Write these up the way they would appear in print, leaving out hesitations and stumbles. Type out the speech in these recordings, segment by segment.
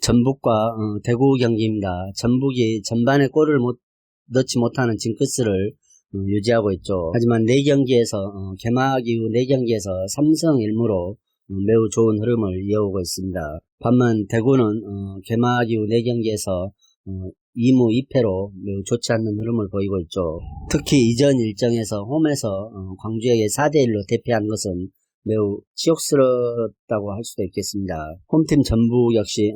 전북과 대구 경기입니다. 전북이 전반에 골을 넣지 못하는 징크스를 유지하고 있죠. 하지만 4경기에서 개막 이후 4경기에서 3승 1무로 매우 좋은 흐름을 이어오고 있습니다. 반면 대구는 개막 이후 4경기에서 2무 2패로 매우 좋지 않는 흐름을 보이고 있죠. 특히 이전 일정에서 홈에서 광주에게 4대1로 대패한 것은 매우 치욕스럽다고 할 수도 있겠습니다. 홈팀 전북 역시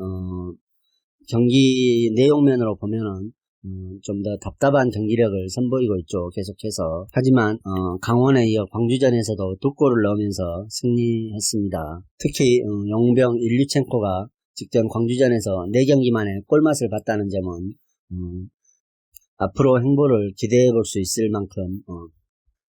경기 내용면으로 보면은 좀 더 답답한 경기력을 선보이고 있죠. 계속해서. 하지만 강원에 이어 광주전에서도 2골을 넣으면서 승리했습니다. 특히 용병 일류첸코가 직전 광주전에서 4경기 만에 골맛을 봤다는 점은 앞으로 행보를 기대해 볼 수 있을 만큼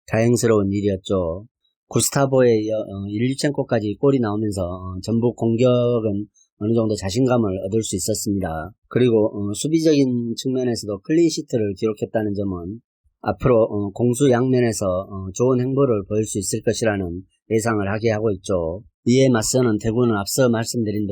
다행스러운 일이었죠. 구스타보에 이어 일류첸코까지 골이 나오면서 전북 공격은 어느 정도 자신감을 얻을 수 있었습니다. 그리고 수비적인 측면에서도 클린시트를 기록했다는 점은 앞으로 공수 양면에서 좋은 행보를 보일 수 있을 것이라는 예상을 하게 하고 있죠. 이에 맞서는 대구는 앞서 말씀드린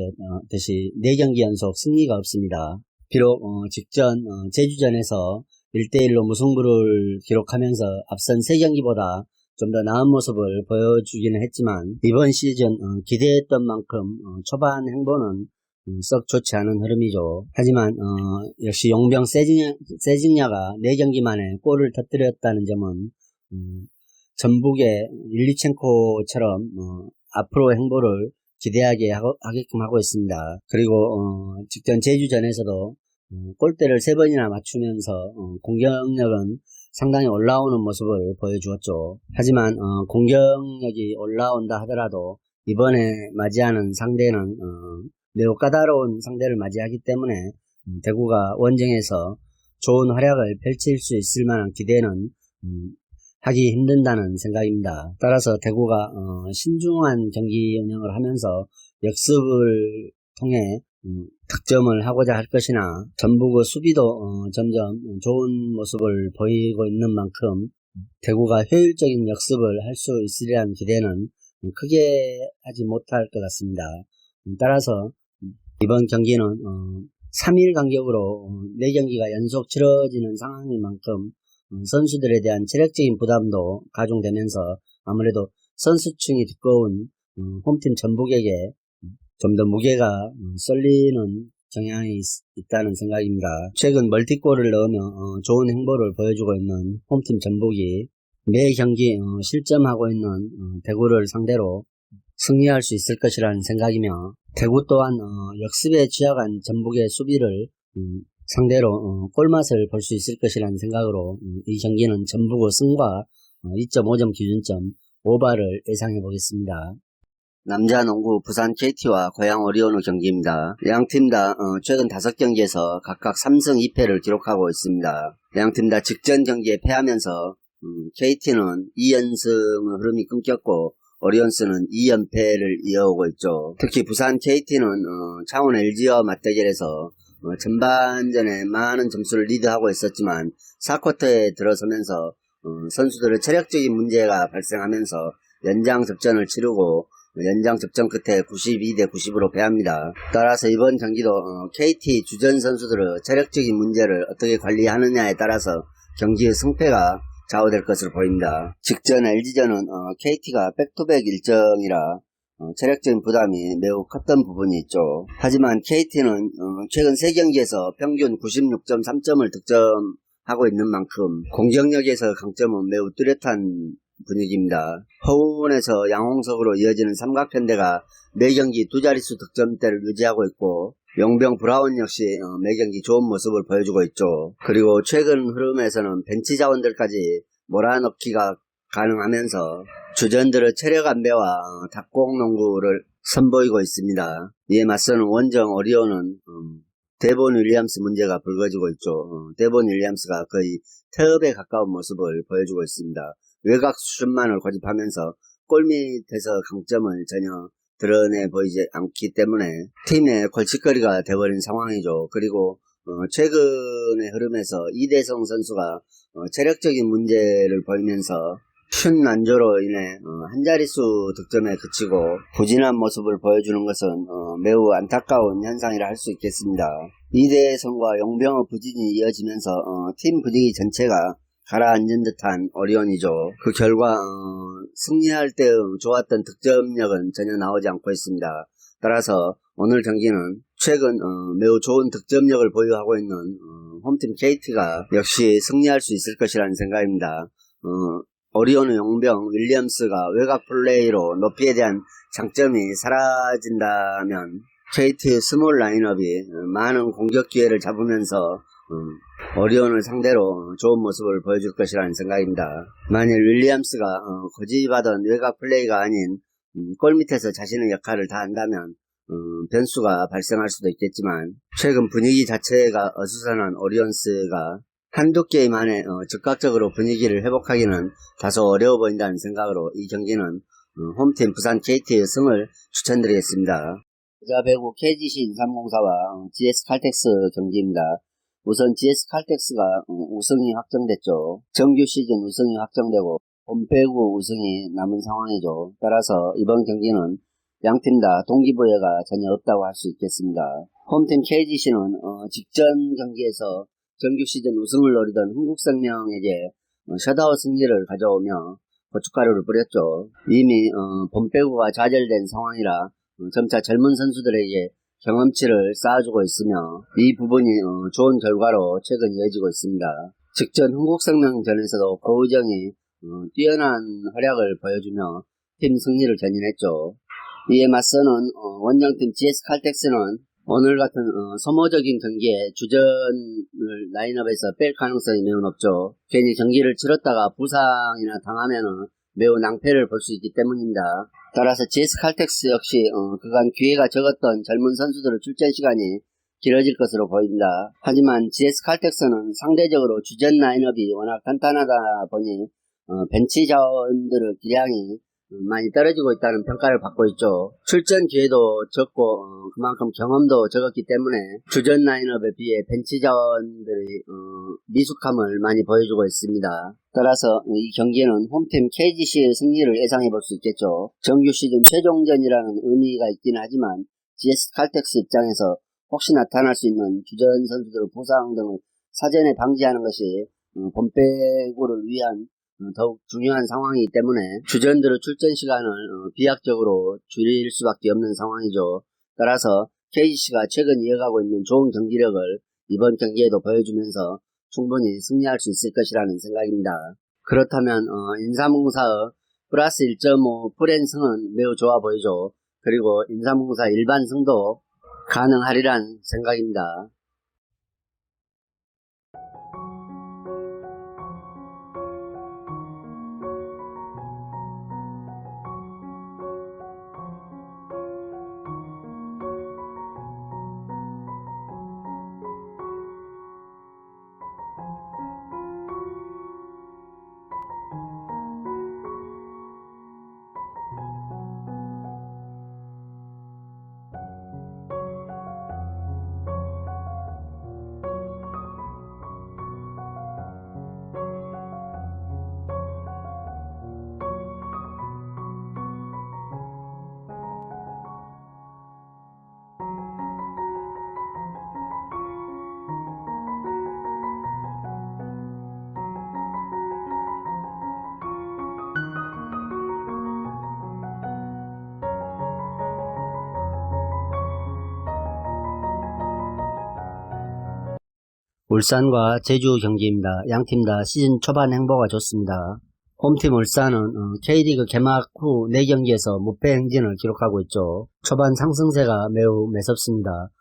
듯이 4경기 연속 승리가 없습니다. 비록 직전 제주전에서 1대1로 무승부를 기록하면서 앞선 3경기보다 좀 더 나은 모습을 보여주기는 했지만 이번 시즌 기대했던 만큼 초반 행보는 썩 좋지 않은 흐름이죠. 하지만 역시 용병 세징야가 4경기 만에 골을 터뜨렸다는 점은 전북의 일리첸코처럼 앞으로 행보를 기대하게 하게끔 하고 있습니다. 그리고 직전 제주전에서도 골대를 3번이나 맞추면서 공격력은 상당히 올라오는 모습을 보여주었죠. 하지만 공격력이 올라온다 하더라도 이번에 맞이하는 상대는 매우 까다로운 상대를 맞이하기 때문에 대구가 원정에서 좋은 활약을 펼칠 수 있을 만한 기대는 하기 힘든다는 생각입니다. 따라서 대구가 신중한 경기 운영을 하면서 역습을 통해 득점을 하고자 할 것이나 전북의 수비도 점점 좋은 모습을 보이고 있는 만큼 대구가 효율적인 역습을 할 수 있으리라는 기대는 크게 하지 못할 것 같습니다. 따라서 이번 경기는 3일 간격으로 4경기가 연속 치러지는 상황인 만큼 선수들에 대한 체력적인 부담도 가중되면서 아무래도 선수층이 두꺼운 홈팀 전북에게 좀 더 무게가 쏠리는 경향이 있다는 생각입니다. 최근 멀티골을 넣으며 좋은 행보를 보여주고 있는 홈팀 전북이 매 경기 실점하고 있는 대구를 상대로 승리할 수 있을 것이라는 생각이며 대구 또한 역습에 취약한 전북의 수비를 상대로 골맛을 볼 수 있을 것이라는 생각으로 이 경기는 전북의 승과 2.5점 기준점 오바를 예상해 보겠습니다. 남자농구 부산 KT와 고양 오리온의 경기입니다. 양팀 다 최근 5경기에서 각각 3승 2패를 기록하고 있습니다. 양팀 다 직전 경기에 패하면서 KT는 2연승의 흐름이 끊겼고 오리온스는 2연패를 이어오고 있죠. 특히 부산 KT는 창원 LG와 맞대결에서 전반전에 많은 점수를 리드하고 있었지만 4쿼터에 들어서면서 선수들의 체력적인 문제가 발생하면서 연장 접전을 치르고 연장 접전 끝에 92대 90으로 패합니다. 따라서 이번 경기도 KT 주전 선수들의 체력적인 문제를 어떻게 관리하느냐에 따라서 경기의 승패가 좌우될 것으로 보입니다. 직전 LG전은 KT가 백투백 일정이라 체력적인 부담이 매우 컸던 부분이 있죠. 하지만 KT는 최근 3경기에서 평균 96.3점을 득점하고 있는 만큼 공격력에서 강점은 매우 뚜렷한 분위기입니다. 허운에서 양홍석으로 이어지는 삼각편대가 매경기 2자릿수 득점대를 유지하고 있고 용병 브라운 역시 매경기 좋은 모습을 보여주고 있죠. 그리고 최근 흐름에서는 벤치 자원들까지 몰아넣기가 가능하면서 주전들의 체력 안배와 닭공 농구를 선보이고 있습니다. 이에 맞서는 원정 오리온은 데본 윌리엄스 문제가 불거지고 있죠. 데본 윌리엄스가 거의 태업에 가까운 모습을 보여주고 있습니다. 외곽 슛만을 고집하면서 골밑에서 강점을 전혀 드러내 보이지 않기 때문에 팀의 골칫거리가 되어버린 상황이죠. 그리고 최근의 흐름에서 이대성 선수가 체력적인 문제를 보이면서 큰 난조로 인해 한 자릿수 득점에 그치고 부진한 모습을 보여주는 것은 매우 안타까운 현상이라 할 수 있겠습니다. 이대성과 용병의 부진이 이어지면서 팀 분위기 전체가 가라앉은 듯한 오리온이죠. 그 결과 승리할 때의 좋았던 득점력은 전혀 나오지 않고 있습니다. 따라서 오늘 경기는 최근 매우 좋은 득점력을 보유하고 있는 홈팀 KT가 역시 승리할 수 있을 것이라는 생각입니다. 오리온의 용병 윌리엄스가 외곽 플레이로 높이에 대한 장점이 사라진다면 KT의 스몰 라인업이 많은 공격 기회를 잡으면서 오리온을 상대로 좋은 모습을 보여줄 것이라는 생각입니다. 만일 윌리엄스가 고집하던 외곽 플레이가 아닌 골밑에서 자신의 역할을 다한다면 변수가 발생할 수도 있겠지만 최근 분위기 자체가 어수선한 오리온스가 한두 게임 안에 즉각적으로 분위기를 회복하기는 다소 어려워 보인다는 생각으로 이 경기는 홈팀 부산 KT의 승을 추천드리겠습니다. 여자 배구 KGC 인삼공사와 GS 칼텍스 경기입니다. 우선 GS 칼텍스가 우승이 확정됐죠. 정규 시즌 우승이 확정되고 홈배구 우승이 남은 상황이죠. 따라서 이번 경기는 양팀 다 동기부여가 전혀 없다고 할 수 있겠습니다. 홈팀 KGC는 직전 경기에서 정규 시즌 우승을 노리던 흥국생명에게 셧아웃 승리를 가져오며 고춧가루를 뿌렸죠. 이미 봄배구가 좌절된 상황이라 점차 젊은 선수들에게 경험치를 쌓아주고 있으며 이 부분이 좋은 결과로 최근 이어지고 있습니다. 직전 흥국생명전에서도 고우정이 뛰어난 활약을 보여주며 팀 승리를 견인했죠. 이에 맞서는 원정팀 GS 칼텍스는 오늘 같은 소모적인 경기에 주전을 라인업에서 뺄 가능성이 매우 높죠. 괜히 경기를 치렀다가 부상이나 당하면 매우 낭패를 볼 수 있기 때문입니다. 따라서 GS 칼텍스 역시 그간 기회가 적었던 젊은 선수들의 출전 시간이 길어질 것으로 보입니다. 하지만 GS 칼텍스는 상대적으로 주전 라인업이 워낙 탄탄하다 보니 벤치 자원들의 기량이 많이 떨어지고 있다는 평가를 받고 있죠. 출전 기회도 적고 그만큼 경험도 적었기 때문에 주전 라인업에 비해 벤치 자원들이 미숙함을 많이 보여주고 있습니다. 따라서 이 경기는 홈팀 KGC의 승리를 예상해 볼 수 있겠죠. 정규 시즌 최종전이라는 의미가 있긴 하지만 GS 칼텍스 입장에서 혹시 나타날 수 있는 주전 선수들의 부상 등을 사전에 방지하는 것이 봄배구를 위한 더욱 중요한 상황이기 때문에 주전들의 출전 시간을 비약적으로 줄일 수밖에 없는 상황이죠. 따라서 KGC가 최근 이어가고 있는 좋은 경기력을 이번 경기에도 보여주면서 충분히 승리할 수 있을 것이라는 생각입니다. 그렇다면 인삼공사의 플러스 1.5 프랜승은 매우 좋아 보이죠. 그리고 인삼공사 일반 승도 가능하리란 생각입니다. 울산과 제주 경기입니다. 양팀 다 시즌 초반 행보가 좋습니다. 홈팀 울산은 K리그 개막 후 4경기에서 무패 행진을 기록하고 있죠. 초반 상승세가 매우 매섭습니다.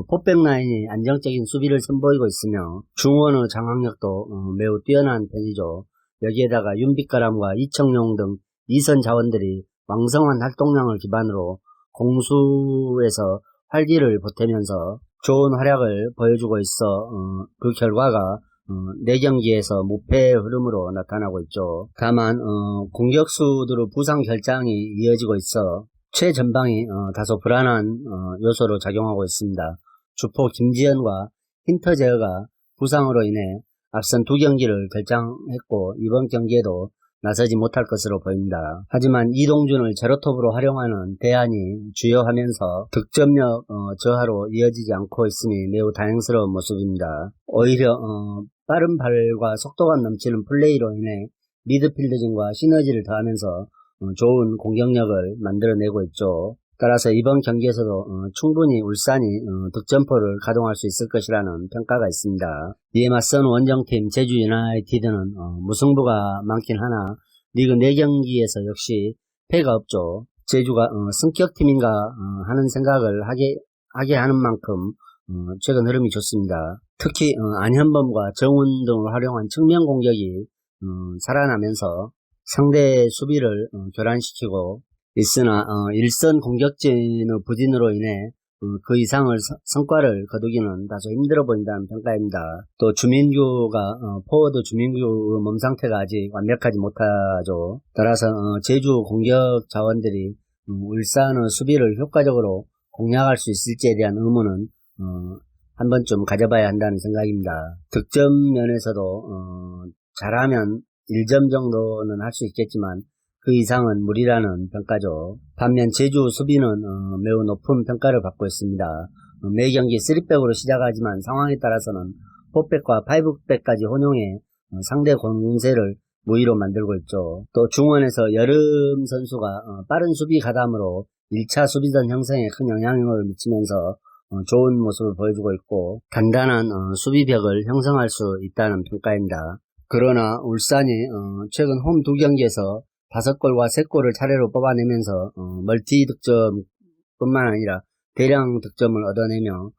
포백 라인이 안정적인 수비를 선보이고 있으며 중원의 장악력도 매우 뛰어난 편이죠. 여기에다가 윤빛가람과 이청용 등 2선 자원들이 왕성한 활동량을 기반으로 공수에서 활기를 보태면서 좋은 활약을 보여주고 있어 그 결과가 4경기에서 무패의 흐름으로 나타나고 있죠. 다만 공격수들의 부상 결장이 이어지고 있어 최전방이 다소 불안한 요소로 작용하고 있습니다. 주포 김지현과 힌터제어가 부상으로 인해 앞선 2경기를 결장했고 이번 경기에도 나서지 못할 것으로 보입니다. 하지만 이동준을 제로톱으로 활용하는 대안이 주요하면서 득점력 저하로 이어지지 않고 있으니 매우 다행스러운 모습입니다. 오히려 빠른 발과 속도감 넘치는 플레이로 인해 미드필더진과 시너지를 더하면서 좋은 공격력을 만들어내고 있죠. 따라서 이번 경기에서도 충분히 울산이 득점포를 가동할 수 있을 것이라는 평가가 있습니다. 이에 맞선 원정팀 제주 유나이티드는 무승부가 많긴 하나 리그 4경기에서 역시 패가 없죠. 제주가 승격팀인가 하는 생각을 하게 하는 만큼 최근 흐름이 좋습니다. 특히 안현범과 정훈 등을 활용한 측면 공격이 살아나면서 상대 수비를 교란시키고 있으나 일선 공격진의 부진으로 인해 그 이상을 성과를 거두기는 다소 힘들어 보인다는 평가입니다. 또 주민규가 포워드 주민규의 몸 상태가 아직 완벽하지 못하죠. 따라서 제주 공격 자원들이 울산의 수비를 효과적으로 공략할 수 있을지에 대한 의문은 한 번쯤 가져봐야 한다는 생각입니다. 득점 면에서도 잘하면 1점 정도는 할 수 있겠지만 그 이상은 무리라는 평가죠. 반면 제주 수비는 매우 높은 평가를 받고 있습니다. 매 경기 3백으로 시작하지만 상황에 따라서는 4백과 5백까지 혼용해 상대 공세를 무위로 만들고 있죠. 또 중원에서 여름 선수가 빠른 수비 가담으로 1차 수비선 형성에 큰 영향을 미치면서 좋은 모습을 보여주고 있고 단단한 수비벽을 형성할 수 있다는 평가입니다. 그러나 울산이 최근 홈 2경기에서 5골과 3골을 차례로 뽑아내면서 멀티 득점뿐만 아니라 대량 득점을 얻어내며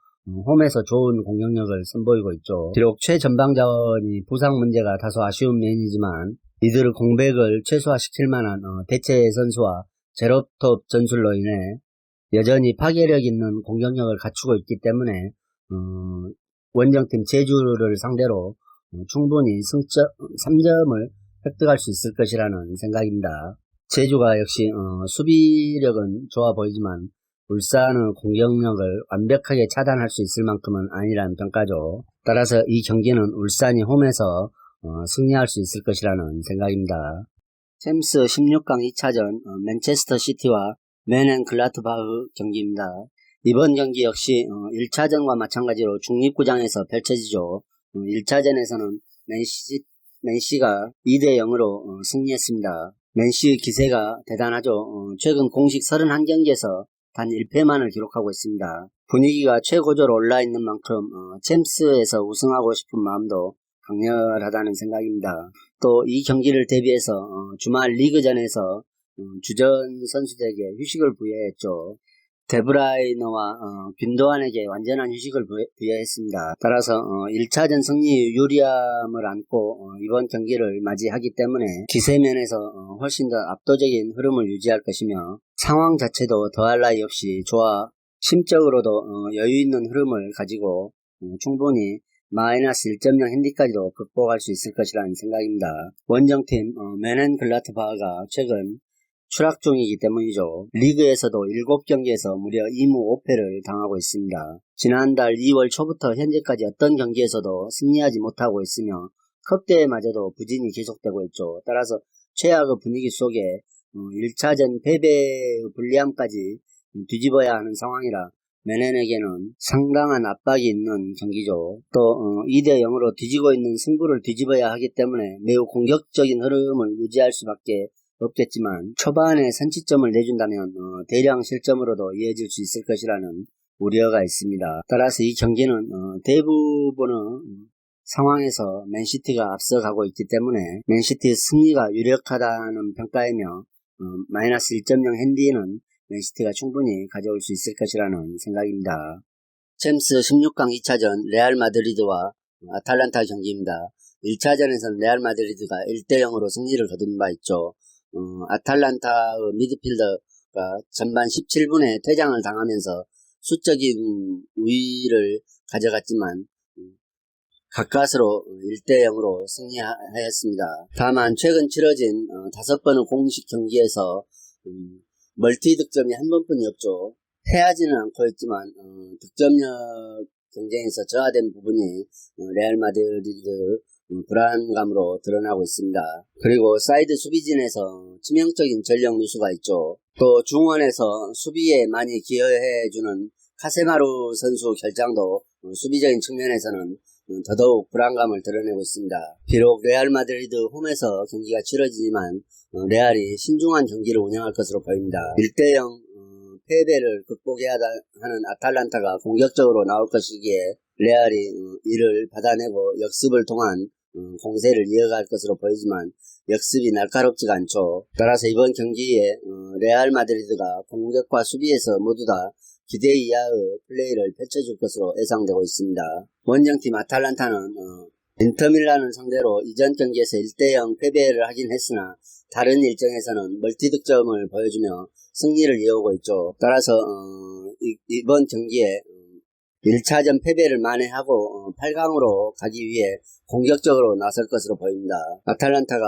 홈에서 좋은 공격력을 선보이고 있죠. 비록 최전방자원이 부상 문제가 다소 아쉬운 면이지만 이들의 공백을 최소화시킬 만한 대체 선수와 제로톱 전술로 인해 여전히 파괴력 있는 공격력을 갖추고 있기 때문에 원정팀 제주를 상대로 충분히 3점을 획득할 수 있을 것이라는 생각입니다. 제주가 역시 수비력은 좋아 보이지만 울산의 공격력을 완벽하게 차단할 수 있을 만큼은 아니라는 평가죠. 따라서 이 경기는 울산이 홈에서 승리할 수 있을 것이라는 생각입니다. 챔스 16강 2차전 맨체스터 시티와 맨앤글라드바흐 경기입니다. 이번 경기 역시 1차전과 마찬가지로 중립구장에서 펼쳐지죠. 1차전에서는 맨시가 2대0으로 승리했습니다. 맨시의 기세가 대단하죠. 최근 공식 31경기에서 단 1패만을 기록하고 있습니다. 분위기가 최고조로 올라있는 만큼 챔스에서 우승하고 싶은 마음도 강렬하다는 생각입니다. 또 이 경기를 대비해서 주말 리그전에서 주전 선수들에게 휴식을 부여했죠. 데브라이너와 균도안에게 완전한 휴식을 부여했습니다. 따라서 1차전 승리 유리함을 안고 이번 경기를 맞이하기 때문에 기세면에서 훨씬 더 압도적인 흐름을 유지할 것이며 상황 자체도 더할 나위 없이 좋아 심적으로도 여유 있는 흐름을 가지고 충분히 마이너스 1.0 핸디까지도 극복할 수 있을 것이라는 생각입니다. 원정팀 맨앤글라드바흐가 최근 추락 중이기 때문이죠. 리그에서도 7경기에서 무려 2무 5패를 당하고 있습니다. 지난달 2월 초부터 현재까지 어떤 경기에서도 승리하지 못하고 있으며 컵대회마저도 부진이 계속되고 있죠. 따라서 최악의 분위기 속에 1차전 패배의 불리함까지 뒤집어야 하는 상황이라 맨앤에게는 상당한 압박이 있는 경기죠. 또 2대0으로 뒤지고 있는 승부를 뒤집어야 하기 때문에 매우 공격적인 흐름을 유지할 수밖에 없겠지만 초반에 선취점을 내준다면 대량 실점으로도 이어질 수 있을 것이라는 우려가 있습니다. 따라서 이 경기는 대부분의 상황에서 맨시티가 앞서가고 있기 때문에 맨시티의 승리가 유력하다는 평가이며 마이너스 1.0 핸디는 맨시티가 충분히 가져올 수 있을 것이라는 생각입니다. 챔스 16강 2차전 레알 마드리드와 아탈란타 경기입니다. 1차전에서는 레알 마드리드가 1대0으로 승리를 거둔 바 있죠. 아탈란타의 미드필더가 전반 17분에 퇴장을 당하면서 수적인 우위를 가져갔지만 가까스로 1대0으로 승리하였습니다. 다만 최근 치러진 5번의 공식 경기에서 멀티 득점이 한 번뿐이 없죠. 패하지는 않고 있지만 득점력 경쟁에서 저하된 부분이 레알 마드리드 불안감으로 드러나고 있습니다. 그리고 사이드 수비진에서 치명적인 전력 누수가 있죠. 또 중원에서 수비에 많이 기여해주는 카세마루 선수 결장도 수비적인 측면에서는 더더욱 불안감을 드러내고 있습니다. 비록 레알 마드리드 홈에서 경기가 치러지지만 레알이 신중한 경기를 운영할 것으로 보입니다. 1대0 패배를 극복해야 하는 아탈란타가 공격적으로 나올 것이기에 레알이 이를 받아내고 역습을 통한 공세를 이어갈 것으로 보이지만 역습이 날카롭지가 않죠. 따라서 이번 경기에 레알 마드리드가 공격과 수비에서 모두 다 기대 이하의 플레이를 펼쳐줄 것으로 예상되고 있습니다. 원정팀 아탈란타는 인터밀란을 상대로 이전 경기에서 1대0 패배를 하긴 했으나 다른 일정에서는 멀티득점을 보여주며 승리를 이어오고 있죠. 따라서 이번 경기에 1차전 패배를 만회하고 8강으로 가기 위해 공격적으로 나설 것으로 보입니다. 아탈란타가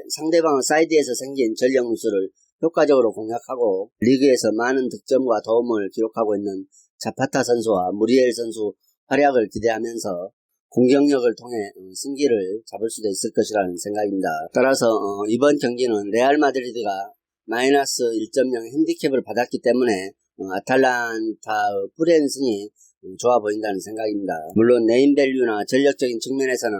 상대방의 사이드에서 생긴 전력 누수를 효과적으로 공략하고 리그에서 많은 득점과 도움을 기록하고 있는 자파타 선수와 무리엘 선수 활약을 기대하면서 공격력을 통해 승기를 잡을 수도 있을 것이라는 생각입니다. 따라서 이번 경기는 레알 마드리드가 마이너스 1.0 핸디캡을 받았기 때문에 아탈란타의 프랜승이 좋아 보인다는 생각입니다. 물론 네임밸류나 전력적인 측면에서는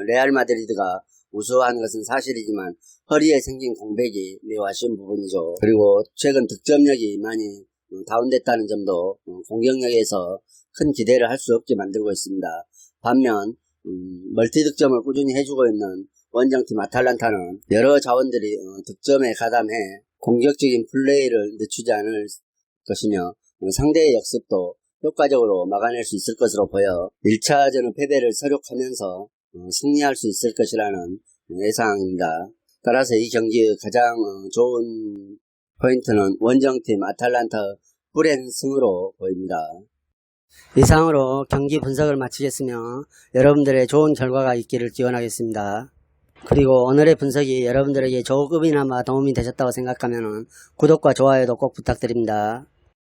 레알 마드리드가 우수한 것은 사실이지만 허리에 생긴 공백이 매우 아쉬운 부분이죠. 그리고 최근 득점력이 많이 다운됐다는 점도 공격력에서 큰 기대를 할 수 없게 만들고 있습니다. 반면 멀티득점을 꾸준히 해주고 있는 원정팀 아탈란타는 여러 자원들이 득점에 가담해 공격적인 플레이를 늦추지 않을 것이며 상대의 역습도 효과적으로 막아낼 수 있을 것으로 보여 1차전의 패배를 서력하면서 승리할 수 있을 것이라는 예상입니다. 따라서 이 경기의 가장 좋은 포인트는 원정팀 아탈란타 불행승으로 보입니다. 이상으로 경기 분석을 마치겠으며 여러분들의 좋은 결과가 있기를 기원하겠습니다. 그리고 오늘의 분석이 여러분들에게 조금이나마 도움이 되셨다고 생각하면 구독과 좋아요도 꼭 부탁드립니다.